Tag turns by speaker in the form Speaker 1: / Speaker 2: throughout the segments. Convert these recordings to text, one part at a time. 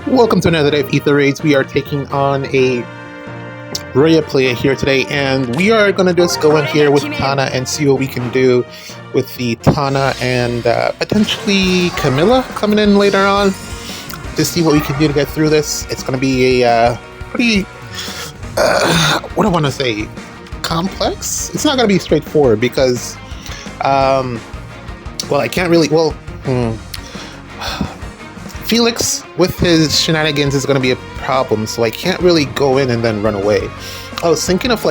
Speaker 1: Welcome to another day of Ether Raids. We are taking on a Rhea player here today, and we are going to just go in here with Tana and see what we can do with the Tana and potentially Camilla coming in later on to see what we can do to get through this. It's going to be a pretty, what do I want to say, complex? It's not going to be straightforward because, well, I can't really, Felix, with his shenanigans, is going to be a problem, so I can't really go in and then run away. I was thinking of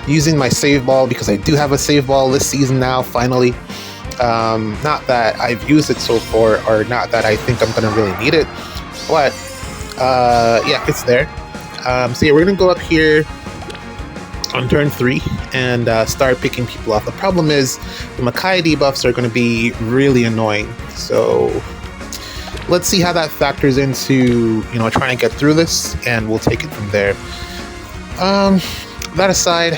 Speaker 1: using my save ball, because I do have a save ball this season now, finally. Not that I've used it so far, or not that I think I'm going to really need it, but yeah, it's there. So yeah, we're going to go up here on turn 3 and start picking people off. The problem is the Makai debuffs are going to be really annoying, so let's see how that factors into, trying to get through this, and we'll take it from there. That aside,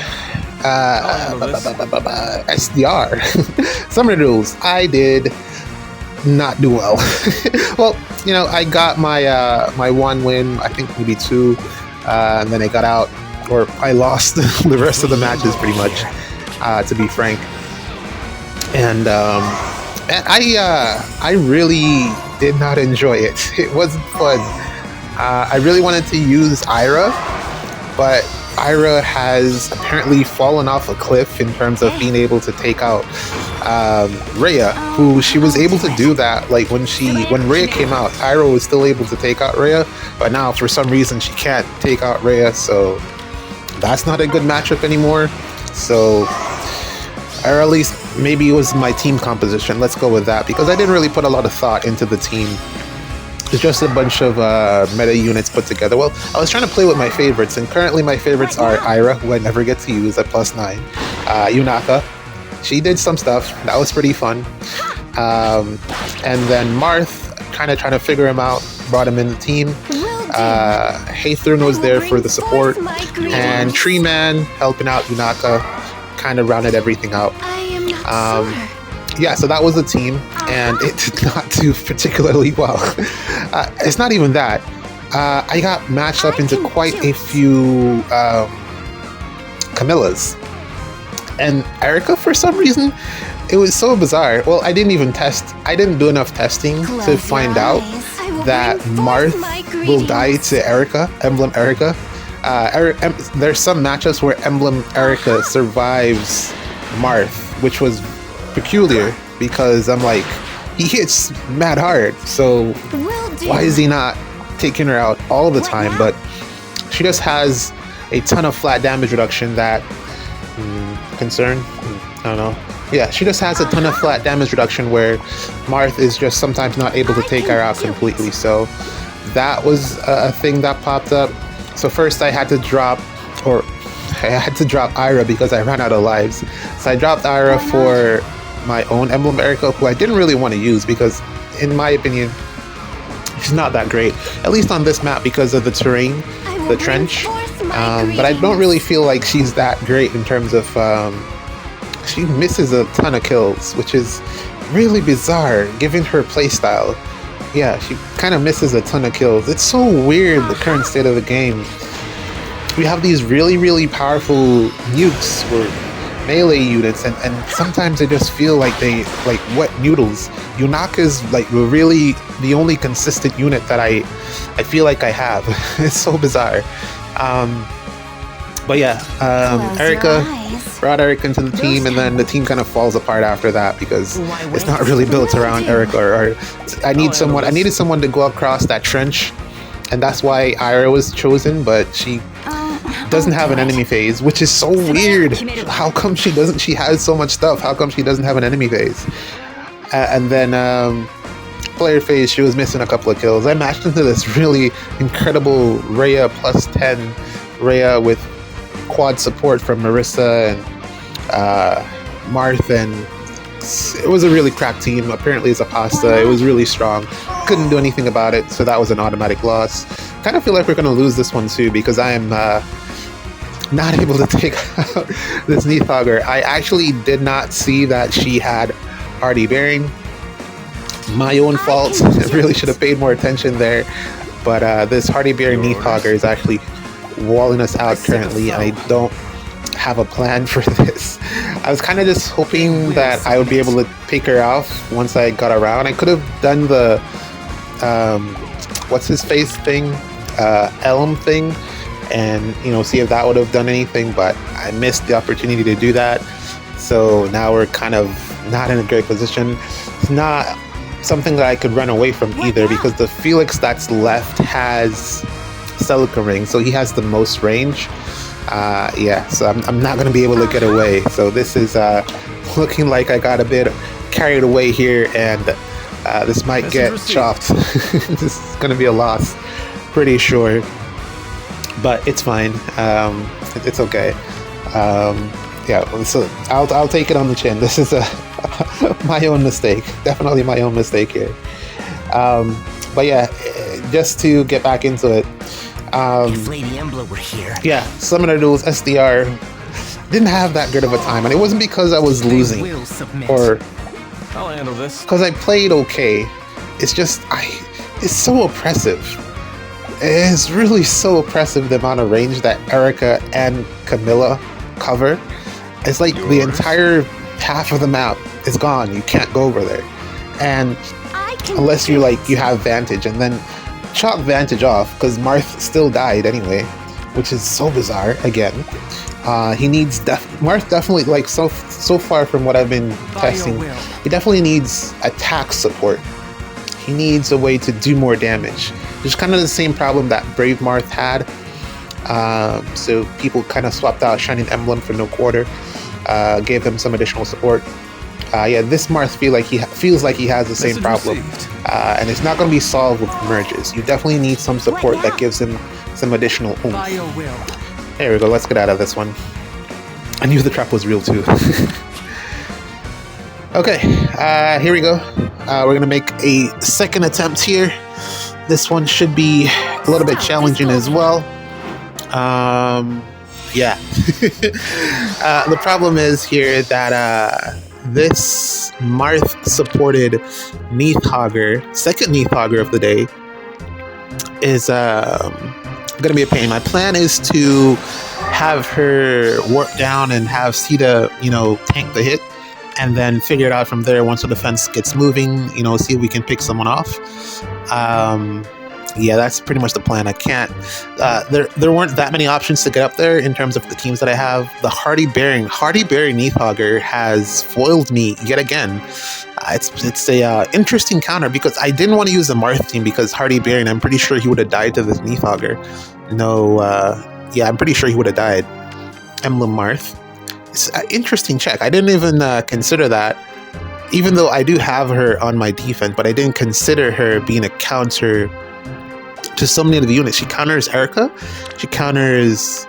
Speaker 1: SDR. Summer rules. I did not do well. Well, I got my one win, I think maybe 2, and then I got out, or I lost the rest of the matches pretty much, to be frank. And I really did not enjoy it. It wasn't fun. I really wanted to use Ira, but Ira has apparently fallen off a cliff in terms of being able to take out Rhea, who she was able to do that. Like when Rhea came out, Ira was still able to take out Rhea, but now for some reason she can't take out Rhea, so that's not a good matchup anymore. So, or at least maybe it was my team composition. Let's go with that, because I didn't really put a lot of thought into the team. It's just a bunch of meta units put together. Well, I was trying to play with my favorites, and currently my favorites are Ira, who I never get to use at +9, Yunaka. She did some stuff. That was pretty fun. And then Marth, kind of trying to figure him out, brought him in the team. Ather was there for the support, and Tree Man helping out Yunaka, kind of rounded everything out. Yeah, so that was the team, and it did not do particularly well. It's not even that. I got matched up into quite a few Camillas. And Erica, for some reason, it was so bizarre. Well, I didn't do enough testing to find out that Marth will die to Erica, Emblem Erica. There's some matchups where Emblem Erica survives Marth, which was peculiar, because I'm like, he hits mad hard, so why is he not taking her out all the time? But she just has a ton of flat damage reduction that concern. I don't know. Yeah, she just has a ton of flat damage reduction where Marth is just sometimes not able to take her out completely. So that was a thing that popped up. So first I had to drop Ira because I ran out of lives. So I dropped Ira for my own Emblem Erica, who I didn't really want to use because, in my opinion, she's not that great. At least on this map, because of the terrain, the trench. But I don't really feel like she's that great in terms of... she misses a ton of kills, which is really bizarre given her playstyle. Yeah, she kind of misses a ton of kills. It's so weird, the current state of the game. We have these really, really powerful nukes or melee units, and sometimes I just feel like they like wet noodles. Yunaka's like really the only consistent unit that I feel like I have. It's so bizarre. But yeah, Erica brought Erica into the team, and then the team kind of falls apart after that because it's not really built around Erica. Or I needed someone to go across that trench, and that's why Ira was chosen. But she doesn't have an enemy phase, which is so weird. How come she doesn't? She has so much stuff. How come she doesn't have an enemy phase? And then player phase, she was missing a couple of kills. I matched into this really incredible Rhea +10 Rhea with quad support from Marissa and Marth, and it was a really cracked team. Apparently it's a pasta. It was really strong. Couldn't do anything about it, so that was an automatic loss. Kind of feel like we're going to lose this one too, because I am not able to take out this Neathogger. I actually did not see that she had Hardy Bearing. My own fault. I really should have paid more attention there. But this Hardy Bear Neathhogger is actually walling us out currently. I don't have a plan for this. I was kind of just hoping that I would be able to pick her off once I got around. I could have done the what's his face thing, Elm thing, and see if that would have done anything, but I missed the opportunity to do that. So now we're kind of not in a great position. It's not something that I could run away from either, because the Felix that's left has Celica Ring, so he has the most range. So I'm not going to be able to get away. So this is looking like I got a bit carried away here, and this might get chopped. This is going to be a loss, pretty sure. But it's fine. It's okay. So I'll take it on the chin. This is my own mistake. Definitely my own mistake here. But yeah, just to get back into it.
Speaker 2: If Lady Embla were here.
Speaker 1: Yeah, Summoner Duels SDR didn't have that good of a time, and it wasn't because I was losing or
Speaker 3: I'll handle this.
Speaker 1: because I played okay. It's just it's so oppressive. It's really so oppressive, the amount of range that Erica and Camilla cover. It's like the entire half of the map is gone. You can't go over there, and unless you have Vantage, and then chop Vantage off because Marth still died anyway, which is so bizarre. Again, he needs Marth definitely, like, so far from what I've been testing, he definitely needs attack support. He needs a way to do more damage. It's kind of the same problem that Brave Marth had. So people kind of swapped out Shining Emblem for No Quarter, gave him some additional support. This Marth feels like he has the same problem, and it's not going to be solved with merges. You definitely need some support that gives him some additional oomph. There we go. Let's get out of this one. I knew the trap was real too. Okay, here we go. We're gonna make a second attempt here. This one should be a little bit challenging as well. The problem is here that this Marth supported Neathhogger, second Neathhogger of the day, is gonna be a pain. My plan is to have her warp down and have Sita, tank the hit, and then figure it out from there once the defense gets moving, see if we can pick someone off. That's pretty much the plan. I can't, there weren't that many options to get up there in terms of the teams that I have. The Hardy Bearing Neathhogger has foiled me yet again. It's a interesting counter, because I didn't want to use the Marth team, because Hardy Bearing, I'm pretty sure he would have died to this Neathhogger. I'm pretty sure he would have died. Emblem Marth. It's an interesting check. I didn't even consider that, even though I do have her on my defense, but I didn't consider her being a counter to so many of the units. She counters Erica, she counters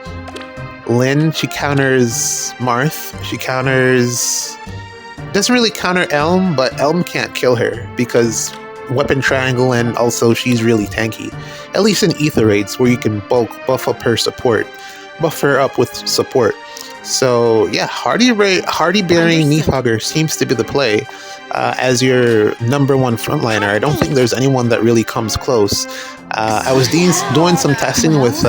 Speaker 1: Lynn, she counters Marth, she doesn't really counter Elm, but Elm can't kill her because weapon triangle, and also she's really tanky. At least in Ether raids, where you can buff up her support, buff her up with support. So yeah, Hardy Bearing Neathhogger seems to be the play as your number one frontliner. I don't think there's anyone that really comes close. I was doing some testing with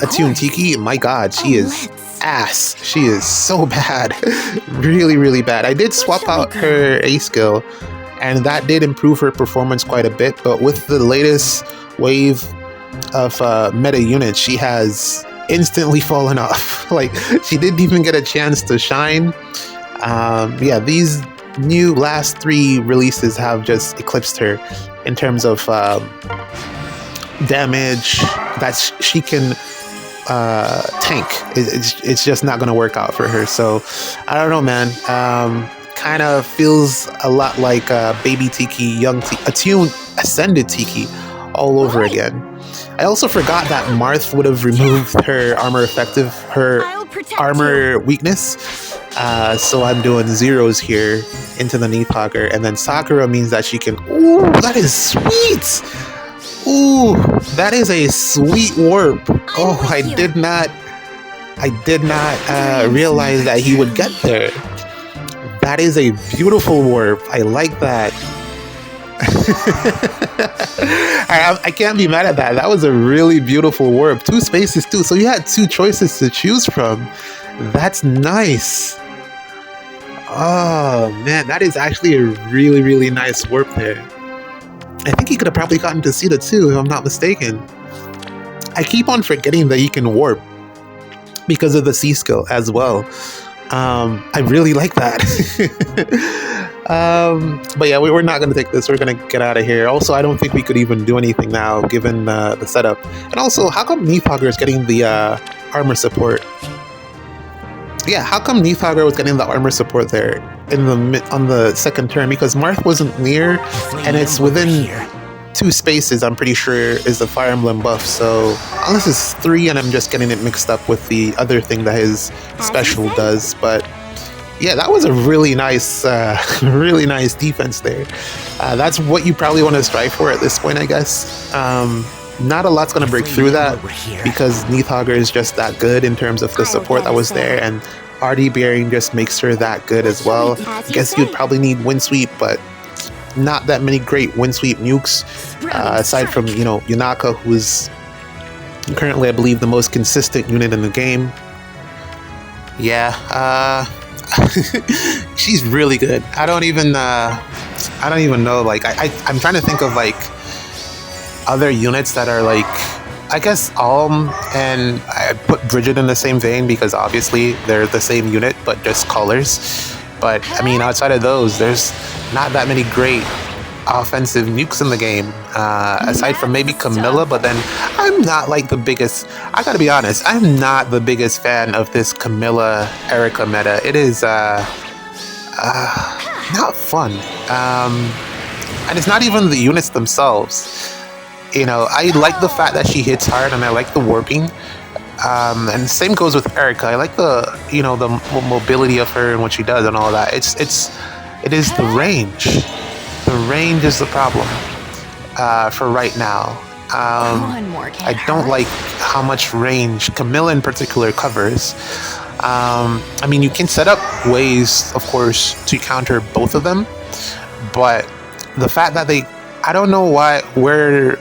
Speaker 1: Attune Tiki. My God, she is ass. She is so bad. Really, really bad. I did swap out her A skill, and that did improve her performance quite a bit. But with the latest wave of meta units, she has instantly fallen off. Like, she didn't even get a chance to shine. These new last 3 releases have just eclipsed her in terms of damage that she can tank. It's just not going to work out for her. So I don't know, man. Kind of feels a lot like baby Tiki, young Tiki, Attune Ascended Tiki all over again. I also forgot that Marth would have removed her armor weakness. So I'm doing zeros here into the Neathhogger, and then Sakura means that she can. Ooh, that is sweet. Ooh, that is a sweet warp. Oh, I did not realize that he would get there. That is a beautiful warp. I like that. I can't be mad at that. That was a really beautiful warp. 2 spaces too. So you had 2 choices to choose from. That's nice. Oh man, that is actually a really, really nice warp there. I think he could have probably gotten to see the 2 if I'm not mistaken. I keep on forgetting that he can warp because of the C skill as well. I really like that. But yeah, we're not going to take this. We're going to get out of here. Also, I don't think we could even do anything now given the setup. And also, how come Neathauger is getting the armor support? Yeah, how come Neathauger was getting the armor support there on the second turn? Because Marth wasn't near, and it's within 2 spaces, I'm pretty sure, is the Fire Emblem buff. So unless it's 3 and I'm just getting it mixed up with the other thing that his special does. But yeah, that was a really nice really nice defense there. That's what you probably want to strive for at this point, I guess. Not a lot's going to break through that because Neathauger is just that good in terms of the support that was there, and RD Bearing just makes her that good as well. I guess you'd probably need Wind Sweep, but not that many great Wind Sweep nukes, aside from, you know, Yunaka, who's currently, I believe, the most consistent unit in the game. Yeah, she's really good. I don't even know, like, I'm trying to think of, like, other units that are, like, I guess Alm, and I put Bridget in the same vein because obviously they're the same unit, but just colors. But, I mean, outside of those, there's not that many great offensive nukes in the game, aside from maybe Camilla, but then I'm not, like, the biggest, I gotta be honest, I'm not the biggest fan of this Camilla Erica meta. It is, not fun. And it's not even the units themselves. You know, I like the fact that she hits hard, and I like the warping. And same goes with Erica. I like the, you know, the mobility of her and what she does and all that. It is the range. The range is the problem for right now. I don't like how much range Camilla in particular covers. I mean, you can set up ways, of course, to counter both of them, but the fact that I don't know where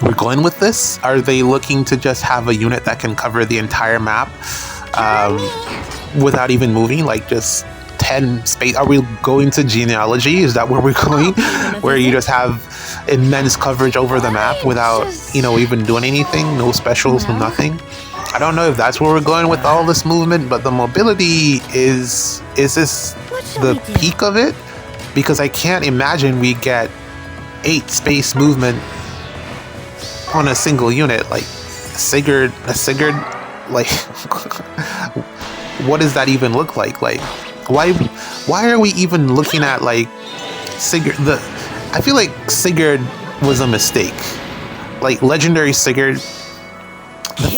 Speaker 1: we're going with this. Are they looking to just have a unit that can cover the entire map without even moving, like just 10 space? Are we going to genealogy? Is that where we're going? Where you just have immense coverage over the map without, you know, even doing anything? No specials, no nothing. I don't know if that's where we're going with all this movement, but the mobility is this the peak of it? Because I can't imagine we get 8 space movement on a single unit. Like Sigurd, like what does that even look like? Like why are we even looking at, like, Sigurd? I feel like Sigurd was a mistake. Like legendary Sigurd,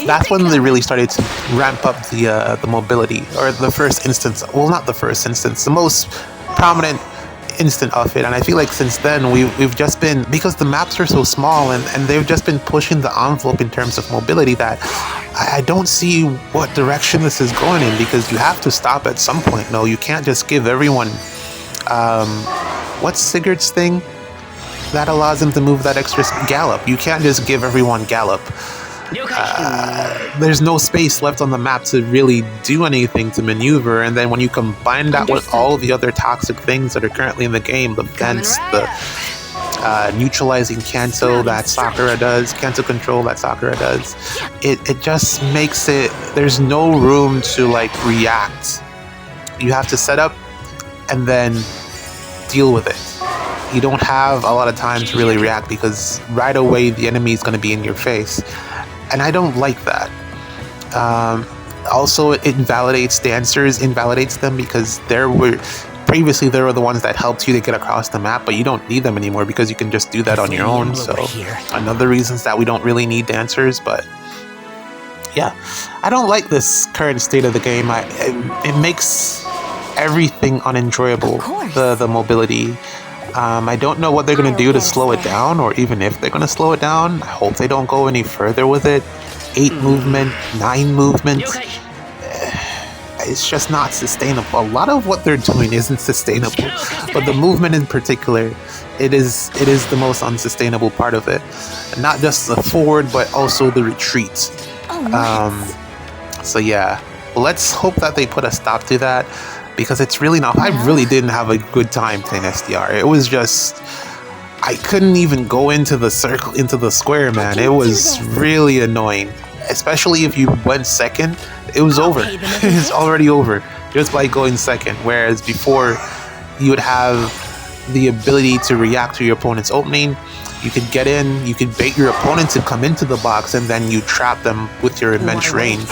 Speaker 1: that's when they really started to ramp up the mobility, or the first instance. Well, not the first instance, the most prominent instant of it. And I feel like since then we've just been, because the maps are so small and they've just been pushing the envelope in terms of mobility, that I don't see what direction this is going in, because you have to stop at some point. No, you can't just give everyone what's Sigurd's thing that allows him to move that extra gallop? You can't just give everyone gallop. There's no space left on the map to really do anything to maneuver, and then when you combine that with all the other toxic things that are currently in the game, the vents, the neutralizing cancel that Sakura does, cancel control that Sakura does, it just makes it, there's no room to, like, react. You have to set up and then deal with it. You don't have a lot of time to really react, because right away the enemy is going to be in your face. And I don't like that. Also, it invalidates dancers, invalidates them, because previously they were the ones that helped you to get across the map, but you don't need them anymore because you can just do that on your own. So another reasons that we don't really need dancers. But yeah, I don't like this current state of the game. It makes everything unenjoyable, the mobility. I don't know what they're going to do to slow it down, or even if they're going to slow it down. I hope they don't go any further with it. 8 movement, 9 movement. it's just not sustainable. A lot of what they're doing isn't sustainable, but the movement in particular, it is the most unsustainable part of it. Not just the forward, but also the retreat. So yeah, let's hope that they put a stop to that, because it's really not. I really didn't have a good time playing SDR. It was just, I couldn't even go into the circle, into the square, man. It was really annoying, especially if you went second. It was over. It's already over just by going second. Whereas before, you would have the ability to react to your opponent's opening. You could get in, you could bait your opponent to come into the box, and then you trap them with your immense range.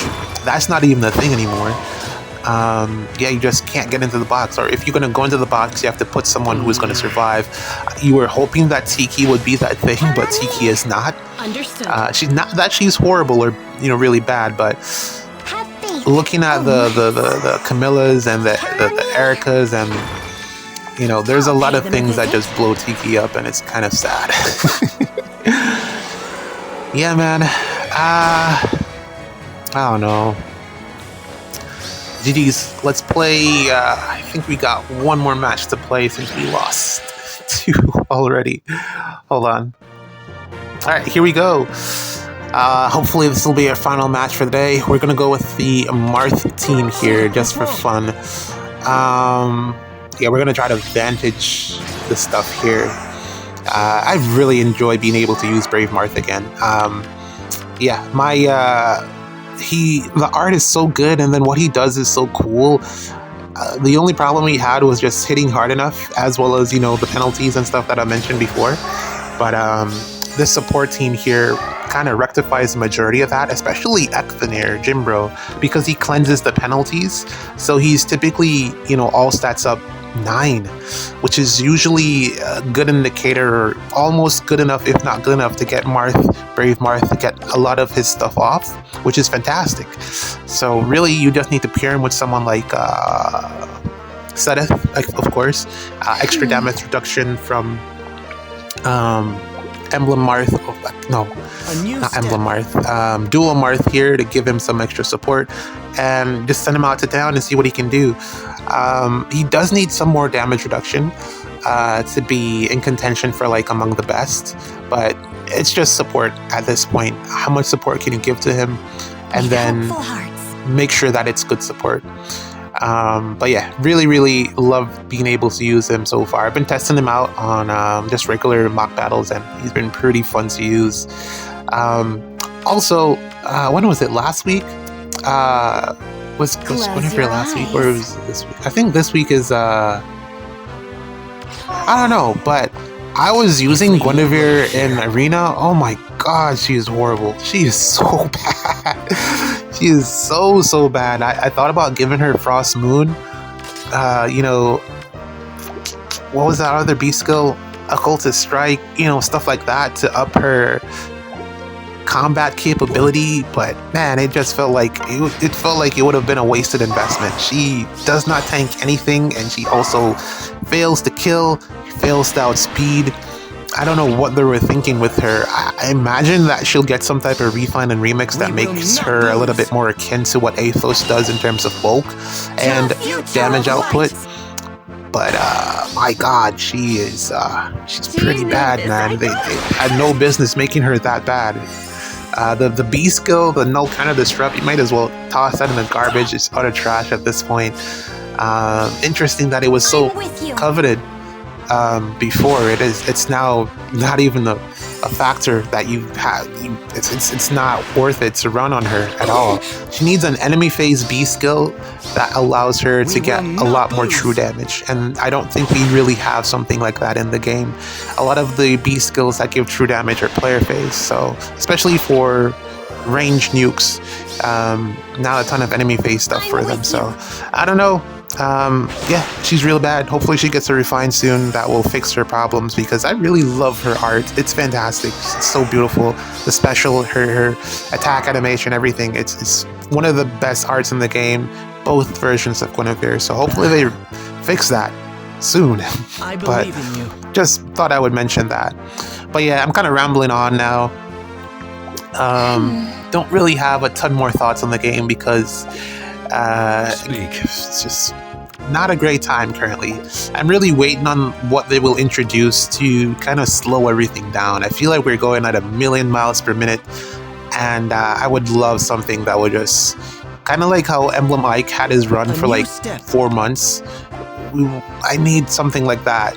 Speaker 1: That's not even a thing anymore. Yeah, you just can't get into the box. Or if you're going to go into the box, you have to put someone who's going to survive. You were hoping that Tiki would be that thing, but Tiki is not.
Speaker 3: Understood.
Speaker 1: She's not that she's horrible or, you know, really bad, but looking at the Camillas and the Ericas, and you know, there's a lot of things that just blow Tiki up, and it's kind of sad. Yeah, man. I don't know. GG's. Let's play. I think we got one more match to play since we lost 2 already. Hold on. All right, here we go. Hopefully this will be our final match for the day. We're gonna go with the Marth team here just for fun. Yeah, we're gonna try to vantage the stuff here. I really enjoy being able to use Brave Marth again. Yeah, the art is so good, and then what he does is so cool. The only problem we had was just hitting hard enough, as well as, you know, the penalties and stuff that I mentioned before. But this support team here kind of rectifies the majority of that, especially Ather, Jimbro, because he cleanses the penalties. So he's typically, you know, all stats up 9, which is usually a good indicator, or almost good enough, if not good enough, to get Brave Marth to get a lot of his stuff off, which is fantastic. So really, you just need to pair him with someone like Sedith, of course. Extra damage reduction from Emblem Marth. Not Emblem Marth. Dual Marth here to give him some extra support, and just send him out to town and see what he can do. He does need some more damage reduction to be in contention for like among the best, but it's just support at this point. How much support can you give to him, and then make sure that it's good support. But yeah, really love being able to use him so far. I've been testing him out on just regular mock battles, and he's been pretty fun to use. Also, when was it? Last week? Was Guinevere last week, or was this week? I think this week is I don't know, but I was using Guinevere in Arena. Oh my god, she is horrible. She is so bad. She is so bad. I thought about giving her Frost Moon. You know, what was that other beast skill? Occultist Strike, you know, stuff like that to up her combat capability, but man, it just felt like it would have been a wasted investment. She does not tank anything, and she also fails to kill, fails to outspeed. I don't know what they were thinking with her. I imagine that she'll get some type of refine and remix that makes her a little bit more akin to what Athos does in terms of bulk and damage output. But my god, she's pretty bad, man. They had no business making her that bad. The B skill, the Null Counter Disrupt, you might as well toss that in the garbage. It's utter trash at this point. Interesting that it was so coveted before. It's now not even a factor that you have. It's not worth it to run on her at all. She needs an enemy phase B skill that allows her to get a lot more true damage, and I don't think we really have something like that in the game. A lot of the B skills that give true damage are player phase, so especially for ranged nukes, not a ton of enemy phase stuff for them. So I don't know. Yeah, she's real bad. Hopefully she gets a refine soon that will fix her problems, because I really love her art. It's fantastic. It's so beautiful. The special, her attack animation, everything. It's one of the best arts in the game, both versions of Guinevere. So hopefully they fix that soon.
Speaker 2: I believe in you.
Speaker 1: Just thought I would mention that. But yeah, I'm kind of rambling on now. Don't really have a ton more thoughts on the game, because It's just not a great time currently. I'm really waiting on what they will introduce to kind of slow everything down. I feel like we're going at 1,000,000 miles per minute, and I would love something that would just kind of like how Emblem Ike had his run for like 4 months. I need something like that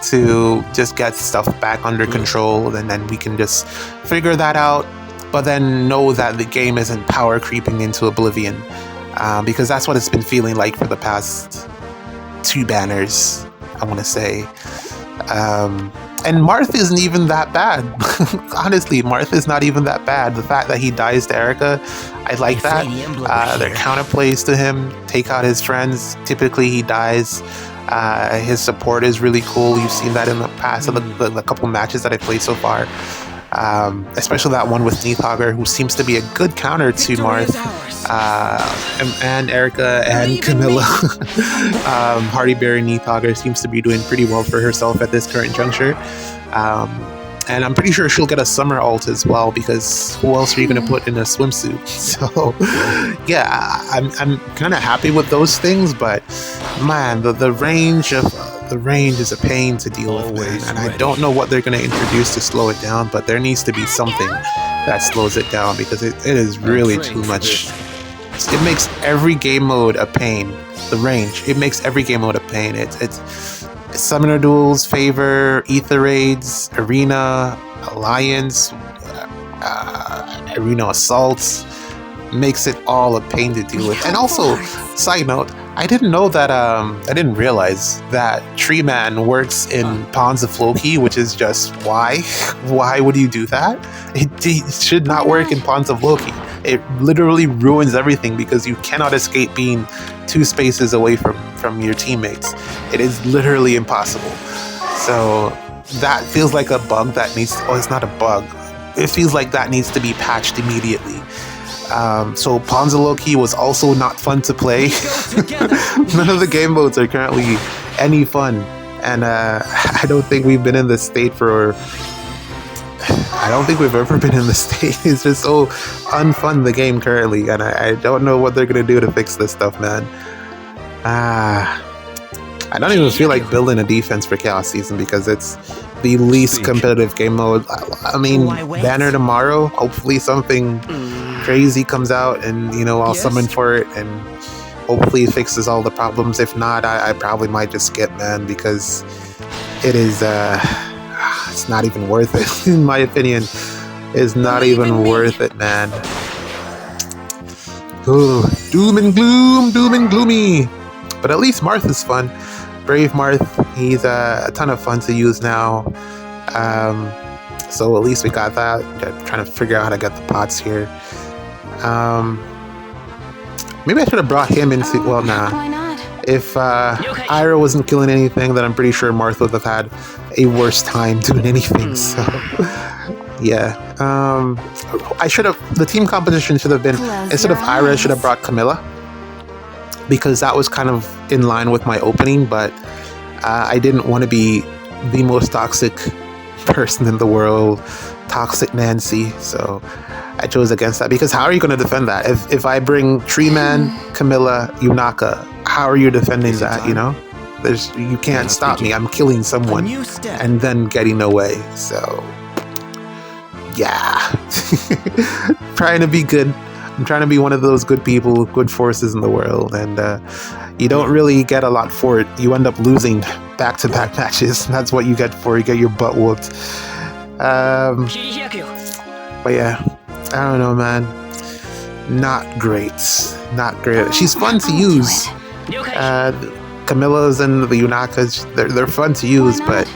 Speaker 1: to just get stuff back under control, and then we can just figure that out, but then know that the game isn't power creeping into oblivion, because that's what it's been feeling like for the past 2 banners, I want to say. And Marth isn't even that bad. Honestly, Marth is not even that bad. The fact that he dies to Erica, I like that. Their counterplays to him, take out his friends. Typically, he dies. His support is really cool. You've seen that in the past, the couple matches that I played so far. Especially that one with Neathogger, who seems to be a good counter to Marth, and Erica and Camilla. Hardyberry Neathogger seems to be doing pretty well for herself at this current juncture. And I'm pretty sure she'll get a summer alt as well, because who else are you going to put in a swimsuit? So, yeah, I'm kind of happy with those things, but man, the range is a pain to deal with, man. And I don't know what they're going to introduce to slow it down, but there needs to be something that slows it down, because it is really too much. It makes every game mode a pain. The range, it makes every game mode a pain. It's Summoner Duels, Favor, Ether Raids, Arena, Alliance, Arena Assaults. Makes it all a pain to deal with. And also, side note, I didn't realize that Tree Man works in Pawns of Loki, which is just why? Why would you do that? It should not work in Pawns of Loki. It literally ruins everything, because you cannot escape being 2 spaces away from your teammates. It is literally impossible. So that feels like a bug that needs, it's not a bug. It feels like that needs to be patched immediately. So Pawns of Loki was also not fun to play. None of the game modes are currently any fun. And I don't think we've been in this state for... I don't think we've ever been in this state. It's just so unfun, the game currently. And I don't know what they're going to do to fix this stuff, man. I don't even feel like building a defense for Chaos Season, because it's the least competitive game mode. I mean, banner tomorrow. Hopefully something crazy comes out, and I'll summon for it, and hopefully it fixes all the problems. If not, I probably might just skip, man, because it is it's not even worth it. In my opinion, it's not even worth it, man. Ooh, doom and gloomy. But at least Marth is fun. Brave Marth, he's a ton of fun to use now. So at least we got that. Trying to figure out how to get the pots here. Maybe I should have brought him into... Well, nah.
Speaker 3: Why not?
Speaker 1: If Ira wasn't killing anything, then I'm pretty sure Marth would have had a worse time doing anything. So, yeah. I should have... The team composition should have been... Instead of Ira, I should have brought Camilla, because that was kind of in line with my opening, but I didn't want to be the most toxic person in the world, Toxic Nancy, so I chose against that, because how are you going to defend that? If I bring Tree Man, Camilla, Yunaka, how are you defending that, you can't stop me. I'm killing someone and then getting away, so yeah. Trying to be good. I'm trying to be one of those good people, good forces in the world, and you don't really get a lot for it. You end up losing back-to-back matches. That's what you get for it. You get your butt whooped. But yeah, I don't know, man. Not great. Not great. She's fun to use. Camilla's and the Yunakas, they're fun to use, but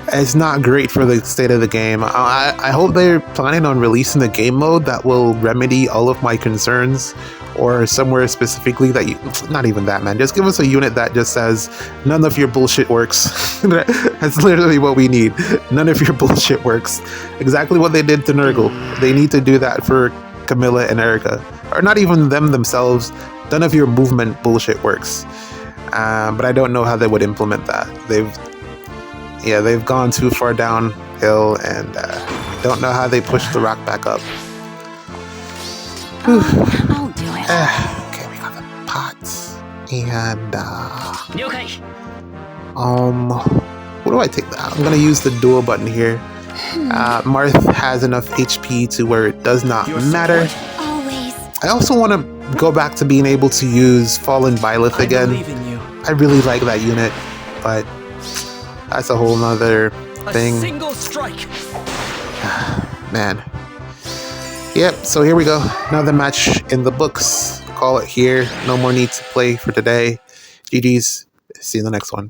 Speaker 1: it's not great for the state of the game. I hope they're planning on releasing a game mode that will remedy all of my concerns, or somewhere specifically that not even that, man. Just give us a unit that just says, none of your bullshit works. That's literally what we need. None of your bullshit works. Exactly what they did to Nurgle. They need to do that for Camilla and Erica. Or not even them themselves. None of your movement bullshit works. But I don't know how they would implement that. They've gone too far downhill, and don't know how they push the rock back up.
Speaker 3: I'll do it.
Speaker 1: Okay, we got the And,
Speaker 2: 了解
Speaker 1: what do I take? I'm gonna use the dual button here. Marth has enough HP to where it does not matter.
Speaker 3: Always.
Speaker 1: I also want to go back to being able to use Fallen Violet again. I really like that unit, but that's a whole nother thing.
Speaker 2: single strike.
Speaker 1: Man. Yep, so here we go. Another match in the books. Call it here. No more need to play for today. GG's. See you in the next one.